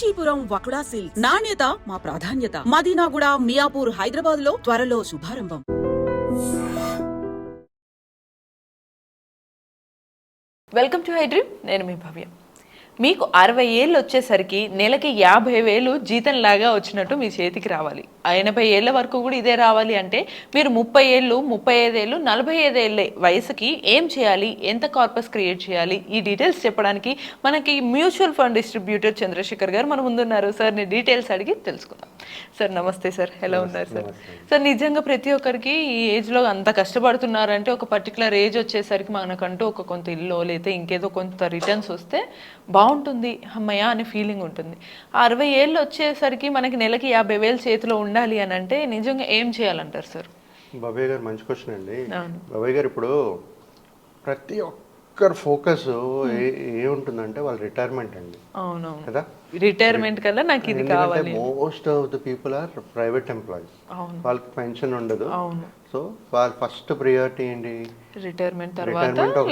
Kanchipuram వకుడా silks నాణ్యత మా ప్రాధాన్యత. మదీనాగూడ, మియాపూర్, హైదరాబాద్ లో త్వరలో శుభారంభం. Welcome to hi dream. నేను మీ భవ్య. మీకు 60 ఏళ్ళు వచ్చేసరికి నెలకి 50,000 జీతంలాగా వచ్చినట్టు మీ చేతికి రావాలి. 80 ఏళ్ల వరకు కూడా ఇదే రావాలి అంటే మీరు 30 ఏళ్ళు, 35 ఏళ్ళు, 45 ఏళ్ళ వయసుకి ఏం చేయాలి, ఎంత కార్పస్ క్రియేట్ చేయాలి, ఈ డీటెయిల్స్ చెప్పడానికి మనకి మ్యూచువల్ ఫండ్ డిస్ట్రిబ్యూటర్ చంద్రశేఖర్ గారు మన ముందున్నారు. సార్ని డీటెయిల్స్ అడిగి తెలుసుకుందాం. సార్ నమస్తే సార్, ఎలా ఉన్నారు సార్? సార్ నిజంగా ప్రతి ఒక్కరికి ఈ ఏజ్లో అంత కష్టపడుతున్నారంటే ఒక పర్టికులర్ ఏజ్ వచ్చేసరికి మనకంటూ ఒక కొంత ఇల్లు లేతే ఇంకేదో కొంత రిటర్న్స్ వస్తే బాగుంటుంది అమ్మయ్య అనే ఫీలింగ్ ఉంటుంది. 60 ఏళ్ళు వచ్చేసరికి మనకి నెలకి 50,000 చేతిలో ఉండాలి అని అంటే నిజంగా ఏం చేయాలంటారు సార్? బాబాయ్ గారు మంచి క్వశ్చన్ అండి. బాబాయ్ గారు ఇప్పుడు ప్రతి ఒక్కరు ఫోకస్ ఏముంటుందంటే వాళ్ళ రిటైర్మెంట్ అండి. అవునవును కదా, రిటైర్మెంట్ కల్లా నాకు ఇది కావాలి. Most of the people or private employees. వాళ్ళకి పెన్షన్ ఉండదు. అవును. సో వాళ్ళ ఫస్ట్ ప్రియారిటీ ఏంటి? రిటైర్మెంట్ తర్వాత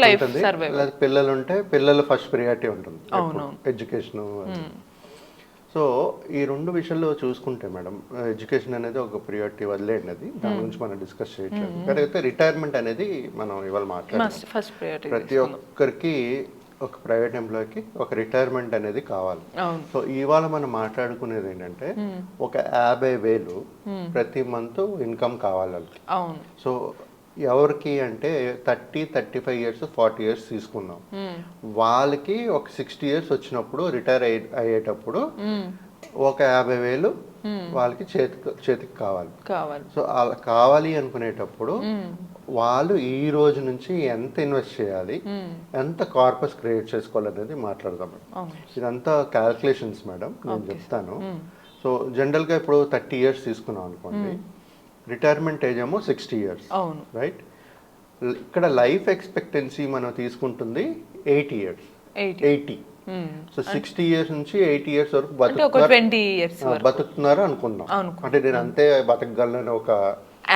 లైఫ్ సర్వైవల్. పిల్లలు ఉంటే పిల్లలు ఫస్ట్ ప్రియారిటీ ఉంటుంది, ఎడ్యుకేషన్. సో ఈ రెండు విషయాల్లో చూసుకుంటే మేడం, ఎడ్యుకేషన్ అనేది ఒక ప్రియారిటీ, వదిలేండి అది, దాని గురించి మనం డిస్కస్ చేయట్లేదు. కానీ అయితే రిటైర్మెంట్ అనేది మనం ఇవాళ మాట్లాడాలి. ఫస్ట్ ప్రియారిటీ ప్రతి ఒక్కరికి, ఒక ప్రైవేట్ ఎంప్లాయీకి ఒక రిటైర్మెంట్ అనేది కావాలి. సో ఇవాళ మనం మాట్లాడుకునేది ఏంటంటే ఒక 50,000 ప్రతి మంత్ ఇన్కమ్ కావాలి వాళ్ళకి. సో ఎవరికి అంటే 35 ఇయర్స్ 40 ఇయర్స్ తీసుకున్నాం, వాళ్ళకి ఒక 60 ఇయర్స్ వచ్చినప్పుడు రిటైర్ అయ్యేటప్పుడు ఒక 50,000 వాళ్ళకి చేతికి కావాలి. సో అలా కావాలి అనుకునేటప్పుడు వాళ్ళు ఈ రోజు నుంచి ఎంత ఇన్వెస్ట్ చేయాలి, ఎంత కార్పస్ క్రియేట్ చేసుకోవాలనేది మాట్లాడదాం. ఇదంతా క్యాల్కులేషన్స్ మేడం, నేను చెప్తాను. సో జనరల్గా ఇప్పుడు 30 ఇయర్స్ తీసుకున్నాం అనుకోండి, రిటైర్మెంట్ ఏజ్ ఏమో 60 ఇయర్స్, రైట్? ఇక్కడ లైఫ్ ఎక్స్పెక్టెన్సీ మనం తీసుకుంటుంది 80 ఇయర్స్. 80. సో 60 ఇయర్స్ నుంచి 80 ఇయర్స్ వరకు బతుకుతున్నారు అనుకుందాం. అంటే నేను అంతే బతకగలను ఒక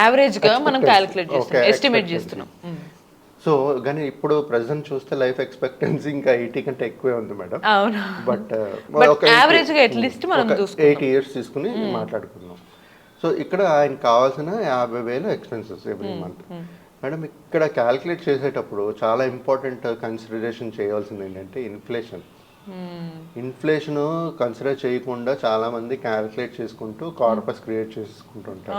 యావరేజ్ గా మనం క్యాలిక్యులేట్ చేస్తున్నాం, ఎస్టిమేట్ చేస్తున్నాం. సో కానీ ఇప్పుడు ప్రెసెంట్ చూస్తే లైఫ్ ఎక్స్పెక్టెన్సీ ఇంకా 80 కంటే ఎక్కువే ఉంది మేడం. బట్ యావరేజ్ గా అట్లీస్ట్ మనం 80 ఇయర్స్ తీసుకుని మాట్లాడుకుందాం. సో ఇక్కడ ఆయనకు కావాల్సిన 50,000 ఎక్స్పెన్సెస్ ఎవ్రీ మంత్. మేడం ఇక్కడ క్యాల్కులేట్ చేసేటప్పుడు చాలా ఇంపార్టెంట్ కన్సిడరేషన్ చేయాల్సింది ఏంటంటే ఇన్ఫ్లేషన్. ఇన్ఫ్లేషన్ కన్సిడర్ చేయకుండా చాలా మంది క్యాల్కులేట్ చేసుకుంటూ కార్పస్ క్రియేట్ చేసుకుంటుంటారు.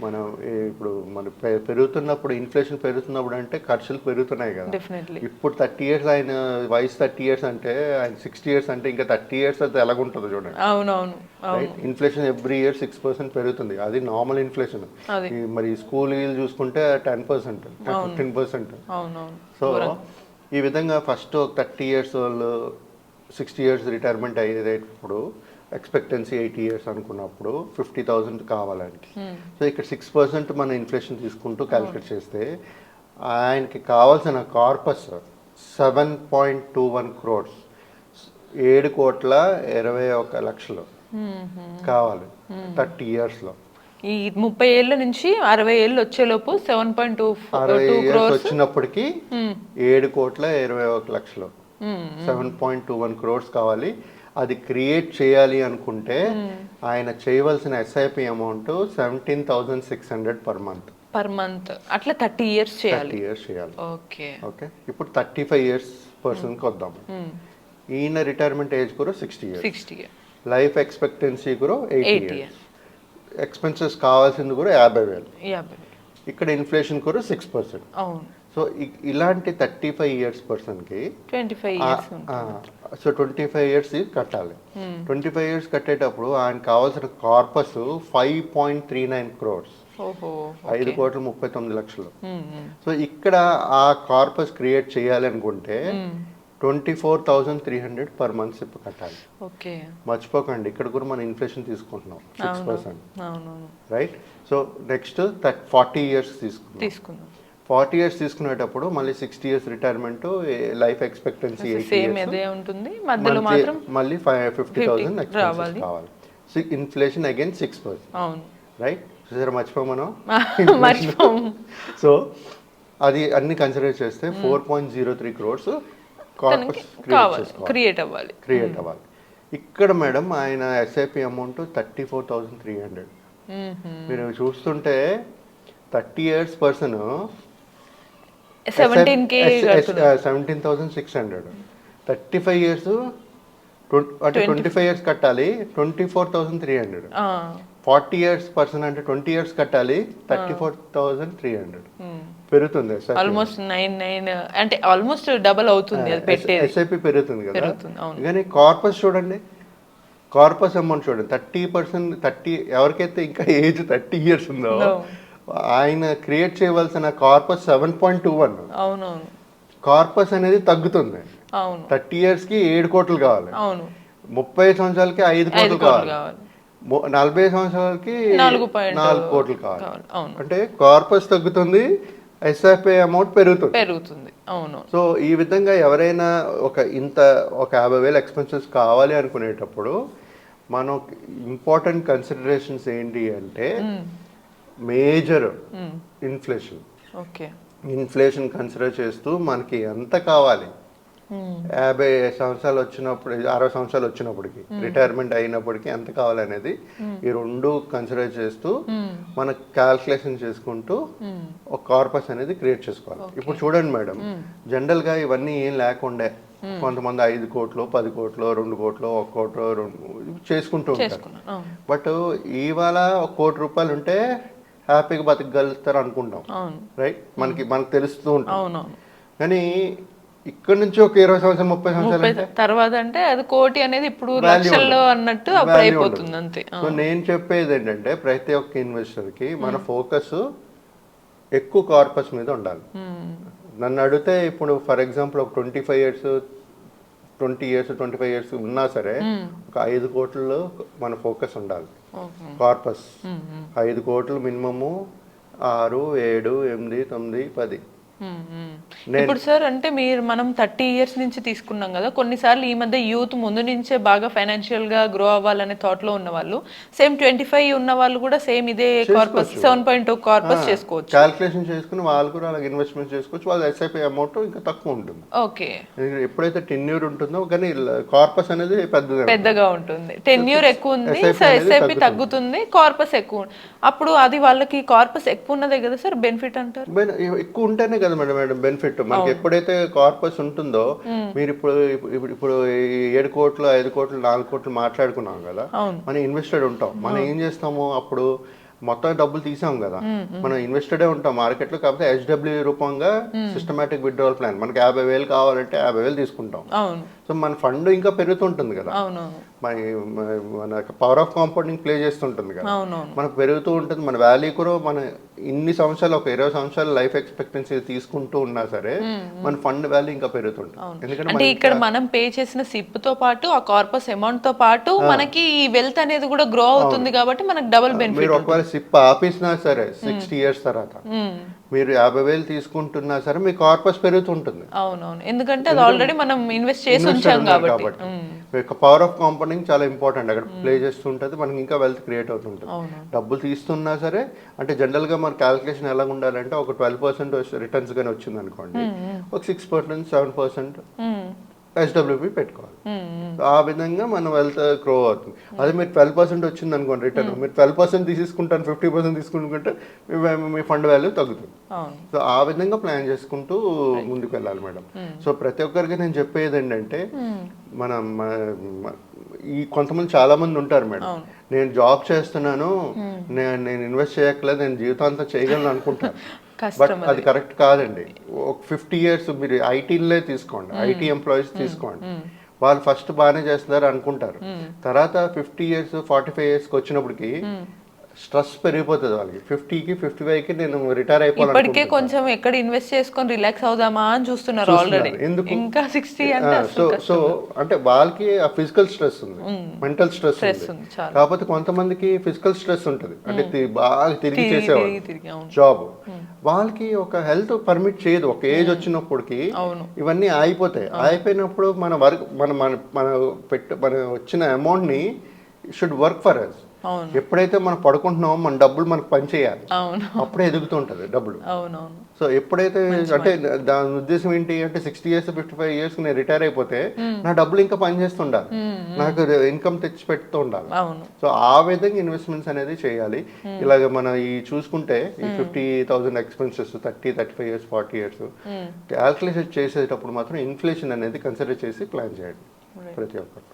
మనం ఇప్పుడు మనం పెరుగుతున్నప్పుడు, ఇన్ఫ్లేషన్ పెరుగుతున్నప్పుడు అంటే ఖర్చులు పెరుగుతున్నాయి కదా. ఇప్పుడు 30 ఇయర్స్ ఆయన వయసు 30 ఇయర్స్ అంటే ఆయన 60 ఇయర్స్ అంటే ఇంకా 30 ఇయర్స్ అయితే ఎలాగుంటుందో చూడండి. ఇన్ఫ్లేషన్ ఎవ్రీ ఇయర్ 6% పెరుగుతుంది, అది నార్మల్ ఇన్ఫ్లేషన్. మరి స్కూల్ చూసుకుంటే 10%, 15%. సో ఈ విధంగా ఫస్ట్ 30 ఇయర్స్ వాళ్ళు 60 ఇయర్స్ రిటైర్మెంట్ అయ్యేటప్పుడు ఎక్స్పెక్టెన్సీ 80 ఇయర్స్ అనుకున్నప్పుడు 50,000 కావాలండి. సో ఇక్కడ 6% మన ఇన్ఫ్లేషన్ తీసుకుంటూ క్యాలిక్యులేట్ చేస్తే ఆయనకి కావాల్సిన కార్పస్ 7.21 crores, 7,21,00,000 కావాలి 30 ఇయర్స్లో. ఈ 30 ఏళ్ల నుంచి 60 ఏళ్ళు వచ్చేలోపు 7.2 crores వచ్చినప్పటికీ 7,21,00,000, 7.21 crores కావాలి. అది క్రియేట్ చేయాలి అనుకుంటే ఆయన చేయవలసిన ఎస్ఐపి అమౌంట్ 17,600 పర్ మంత్. అట్లా 30 ఇయర్స్ చేయాలి. ఓకే. ఇప్పుడు 35 ఇయర్స్ పర్సన్కి వద్దాం. ఈయన రిటైర్మెంట్ ఏజ్ కూడా 60 ఇయర్స్, లైఫ్ ఎక్స్పెక్టెన్సీ కూడా 80 ఇయర్స్, ఎక్స్పెన్సెస్ కావాల్సింది కూడా 50,000. ఇక్కడ ఇన్ఫ్లేషన్ కూడా 6%. సో ఇలాంటి 35 ఇయర్స్ పర్సన్కి 25 ఇయర్స్ కట్టాలి. 25 ఇయర్స్ కట్టేటప్పుడు ఆయన కావాల్సిన కార్పస్ 5.39 crores, 5,39,00,000. సో ఇక్కడ ఆ కార్పస్ క్రియేట్ చేయాలి అనుకుంటే 24,300 పర్ మంత్ కట్టాలి. మర్చిపోకండి, ఇక్కడ కూడా మనం ఇన్ఫ్లేషన్ తీసుకుంటున్నాం 6%, రైట్? సో నెక్స్ట్ 40 ఇయర్స్ తీసుకుందాం. 40 ఇయర్స్ తీసుకునేటప్పుడు మళ్ళీ 60 ఇయర్స్ రిటైర్మెంట్, లైఫ్ ఎక్స్పెక్టెన్సీ మళ్ళీ 50,000 ఎక్స్పెన్సెస్ కావాలి. So inflation again 6%, right? సరే మర్చిపోం మనం. సో అది అన్ని కన్సిడర్ చేస్తే 4.03 crores కార్పస్ క్రియేట్ అవ్వాలి. ఇక్కడ మేడం ఆయన ఎస్ఐపి అమౌంట్ 34,300. మీరు చూస్తుంటే 30 years పర్సన్ 17K 17,600. 35 years అంటే 25 years కట్టాలి 24,300. 40 years పర్సన్ అంటే 20 years కట్టాలి 34,300. పెరుగుతుంది ఆల్మోస్ట్ 9 అంటే ఆల్మోస్ట్ డబుల్ అవుతుంది అది పెట్టేది. ఎస్ఐపి పెరుగుతుంది కదా. పెరుగుతుంది, అవును. కానీ కార్పస్ చూడండి, కార్పస్ అమౌంట్ చూడండి 30%. ఎవరికైతే ఇంకా ఏజ్ 30 years ఉందో ఆయన క్రియేట్ చేయవలసిన కార్పస్ 7.21. అవునవును. కార్పస్ అనేది తగ్గుతుంది. అవును. 30 years కి 7 కోట్లు కావాలి. అవును. 30 సంవత్సరాలకి 5 కోట్లు కావాలి. 40 సంవత్సరాలకి 4 కోట్లు కావాలి. అంటే కార్పస్ తగ్గుతుంది, ఎస్ఐపి అమౌంట్ పెరుగుతుంది. అవును. సో ఈ విధంగా ఎవరైనా ఒక 50,000 ఎక్స్పెన్సెస్ కావాలి అనుకునేటప్పుడు మనం ఇంపార్టెంట్ కన్సిడరేషన్స్ ఏంటి అంటే మేజర్ ఇన్ఫ్లేషన్. ఇన్ఫ్లేషన్ కన్సిడర్ చేస్తూ మనకి ఎంత కావాలి 50 సంవత్సరాలు వచ్చినప్పుడు 60 సంవత్సరాలు వచ్చినప్పటికి రిటైర్మెంట్ అయినప్పటికీ ఎంత కావాలనేది ఈ రెండు కన్సిడర్ చేస్తూ మన క్యాల్కులేషన్ చేసుకుంటూ ఒక కార్పస్ అనేది క్రియేట్ చేసుకోవాలి. ఇప్పుడు చూడండి మేడం, జనరల్ గా ఇవన్నీ ఏం లేకుండే కొంతమంది 5 కోట్లు 10 కోట్లు 2 కోట్లు 1 కోట్లు 2 చేసుకుంటూ ఉంటారు. బట్ ఇవాళ 1 కోటి రూపాయలు ఉంటే హ్యాపీగా బతకగలుగుతారు అనుకుంటాం, రైట్? మనకి తెలుస్తూ ఉంటాం. కానీ ఇక్కడ నుంచి ఒక 20 సంవత్సరాలు 30 సంవత్సరాలు తర్వాత అంటే అది కోటి అనేది ఇప్పుడు లక్షల్లో అన్నట్టు అప్పుడు అయిపోతుంది అంతే. సో నేను చెప్పేది ఏంటంటే ప్రతి ఒక్క ఇన్వెస్టర్ కి మన ఫోకస్ ఎక్కువ కార్పస్ మీద ఉండాలి. నన్ను అడిగితే ఇప్పుడు ఫర్ ఎగ్జాంపుల్ ఒక 25 years 25 years ఉన్నా సరే ఒక 5 కోట్లలో మన ఫోకస్ ఉండాలి. కార్పస్ 5 కోట్లు మినిమము 6, 7, 8, 9, 10. ఇప్పుడు సార్ అంటే మనం 30 years నుంచి తీసుకున్నాం కదా, కొన్నిసార్లు ఈ మధ్య యూత్ ముందు నుంచే బాగా ఫైనాన్షియల్ గా గ్రో అవ్వాలనే థాట్ లో ఉన్న వాళ్ళు సేమ్ 25 ఉన్న వాళ్ళు కూడా సేమ్ ఇదే కార్పస్ 7.2 కార్పస్ చేసుకోవచ్చు. క్యాల్కులేషన్ చేసుకుని వాళ్ళు కూడా అలాగే ఇన్వెస్ట్మెంట్ చేసుకోవచ్చు. వాళ్ళ ఎస్ఐపి అమౌంట్ ఇంకా తక్కువ ఉంటుంది. ఓకే. ఎప్పుడైతే టెన్యూర్ ఉంటుందో కానీ కార్పస్ అనేది పెద్దగా ఉంటుంది. టెన్యూర్ ఎక్కువ ఉంది, ఎస్ఐపి తగ్గుతుంది, కార్పస్ ఎక్కువ. అప్పుడు అది వాళ్ళకి కార్పస్ ఎక్కువ ఉన్నదే కదా సార్ బెనిఫిట్ అంటారు. ఎక్కువ ఉంటేనే కదా మేడం బెనిఫిట్. మనకి ఎప్పుడైతే కార్పస్ ఉంటుందో మీరు ఇప్పుడు 7 కోట్లు 5 కోట్లు 4 కోట్లు మాట్లాడుకున్నాం కదా, మనం ఇన్వెస్టెడ్ ఉంటాం. మనం ఏం చేస్తాము అప్పుడు మొత్తం డబ్బులు తీసాం కదా, మనం ఇన్వెస్టెడే ఉంటాం మార్కెట్ లో. కాకపోతే హెచ్డబ్ల్యూ రూపంగా సిస్టమాటిక్ విత్డ్రావల్ ప్లాన్ మనకి 50,000 కావాలంటే 50,000 తీసుకుంటాం. సో మన ఫండ్ ఇంకా పెరుగుతుంటుంది కదా, మన పవర్ ఆఫ్ కాంపౌండింగ్ ప్లే చేస్తుంటుంది కదా, మనకు పెరుగుతూ ఉంటుంది. మన వాల్యూ కూడా మన ఇన్ని సంవత్సరాలు ఒక 20 సంవత్సరాల లైఫ్ ఎక్స్పెక్టెన్సీ తీసుకుంటూ ఉన్నా సరే మన ఫండ్ వాల్యూ ఇంకా పెరుగుతుంటుంది. ఎందుకంటే ఇక్కడ మనం పే చేసిన సిప్ తో పాటు ఆ కార్పస్ అమౌంట్ తో పాటు మనకి ఈ వెల్త్ అనేది కూడా గ్రో అవుతుంది కాబట్టి మనకి డబుల్ బెనిఫిట్. ఒకవేళ సిప్ ఆపేసినా సరే 60 years తర్వాత మీరు 50,000 తీసుకుంటున్నా సరే మీ కార్పస్ పెరుగుతుంటుంది. అవునవును, ఎందుకంటే అది ఆల్రెడీ మనం ఇన్వెస్ట్ చేసి ఉంచాం కాబట్టి. పవర్ ఆఫ్ కాంపౌండింగ్ చాలా ఇంపార్టెంట్, అక్కడ ప్లే చేస్తుంటది, మనకి ఇంకా వెల్త్ క్రియేట్ అవుతుంటుంది. డబ్బులు తీస్తున్నా సరే అంటే జనరల్ గా మన క్యాలిక్యులేషన్ ఎలా ఉండాలంటే ఒక 12% రిటర్న్స్ గానీ వచ్చింది అనుకోండి, ఒక 6% 7% ఎస్డబ్ల్యూపీ పెట్టుకోవాలి. ఆ విధంగా మన వెల్త్ గ్రో అవుతుంది. అదే మీరు 12% వచ్చింది అనుకోండి రిటర్న్, మీరు 12% తీసుకుంటాను 50% తీసుకుంటుంటే మీ ఫండ్ వాల్యూ తగ్గుతుంది. సో ఆ విధంగా ప్లాన్ చేసుకుంటూ ముందుకు వెళ్ళాలి మేడం. సో ప్రతి ఒక్కరికి నేను చెప్పేది ఏంటంటే మనం ఈ కొంతమంది చాలా మంది ఉంటారు మేడం, నేను జాబ్ చేస్తున్నాను, నేను ఇన్వెస్ట్ చేయక్కలేదు, నేను జీవితాంతం చేయగలను అనుకుంటాను. బట్ అది కరెక్ట్ కాదండి. ఒక 50 years మీరు ఐటీలే తీసుకోండి, ఐటీ ఎంప్లాయీస్ తీసుకోండి, వాళ్ళు ఫస్ట్ బాగానే చేస్తున్నారు అనుకుంటారు. తర్వాత 50 years 45 years వచ్చినప్పటికి స్ట్రెస్ పెరిగిపోతుంది వాళ్ళకి. 50కి 55కి నేను రిటైర్ అయిపోవాలి, ఇప్పటికే కొంచెం ఎక్కడ ఇన్వెస్ట్ చేసుకొని రిలాక్స్ అవుదామా అని చూస్తున్నారు ఆల్రెడీ. ఎందుకు ఇంకా 60 అంటే సో అంటే వాళ్ళకి ఆ ఫిజికల్ స్ట్రెస్ ఉంది, మెంటల్ స్ట్రెస్ ఉంది. కాకపోతే కొంతమందికి ఫిజికల్ స్ట్రెస్ ఉంటుంది, అంటే బాగా తిరిగి చేసేవాళ్ళు జాబ్, వాళ్ళకి ఒక హెల్త్ పర్మిట్ చేయదు. ఒక ఏజ్ వచ్చినప్పటికి ఇవన్నీ ఆగిపోతాయి. ఆగిపోయినప్పుడు మన వర్క్ మన వచ్చిన అమౌంట్ ని షుడ్ వర్క్ ఫర్ అస్. అవును. ఎప్పుడైతే మనం పడుకుంటున్నామో మన డబ్బులు మనకు పని చేయాలి, అవును. అప్పుడే ఎదుగుతుంటది డబ్బులు. అవునవును. సో ఎప్పుడైతే అంటే దాని ఉద్దేశం ఏంటి అంటే 60 years 55 years నేను రిటైర్ అయిపోతే నా డబ్బులు ఇంకా పని చేస్తుండాలి, నాకు ఇన్కమ్ తెచ్చి పెడుతూ ఉండాలి. అవును. సో ఆ విధంగా ఇన్వెస్ట్మెంట్స్ అనేది చేయాలి. ఇలాగ మనం ఈ చూసుకుంటే ఈ 50,000 ఎక్స్పెన్సెస్ 35 years 40 years క్యాల్కులేషన్ చేసేటప్పుడు మాత్రం ఇన్ఫ్లేషన్ అనేది కన్సిడర్ చేసి ప్లాన్ చేయండి ప్రతి ఒక్కరు.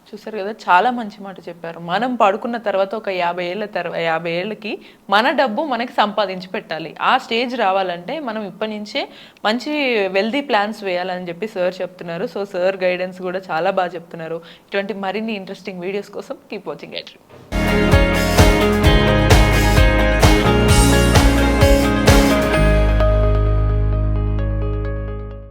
చూసారు కదా, చాలా మంచి మాట చెప్పారు. మనం పడుకున్న తర్వాత ఒక 50 ఏళ్ళకి మన డబ్బు మనకి సంపాదించి పెట్టాలి. ఆ స్టేజ్ రావాలంటే మనం ఇప్పటి నుంచే మంచి వెల్దీ ప్లాన్స్ వేయాలని చెప్పి సార్ చెప్తున్నారు. సో సార్ గైడెన్స్ కూడా చాలా బాగా చెప్తున్నారు. ఇటువంటి మరిన్ని ఇంట్రెస్టింగ్ వీడియోస్ కోసం కీప్ వాచింగ్ HDream.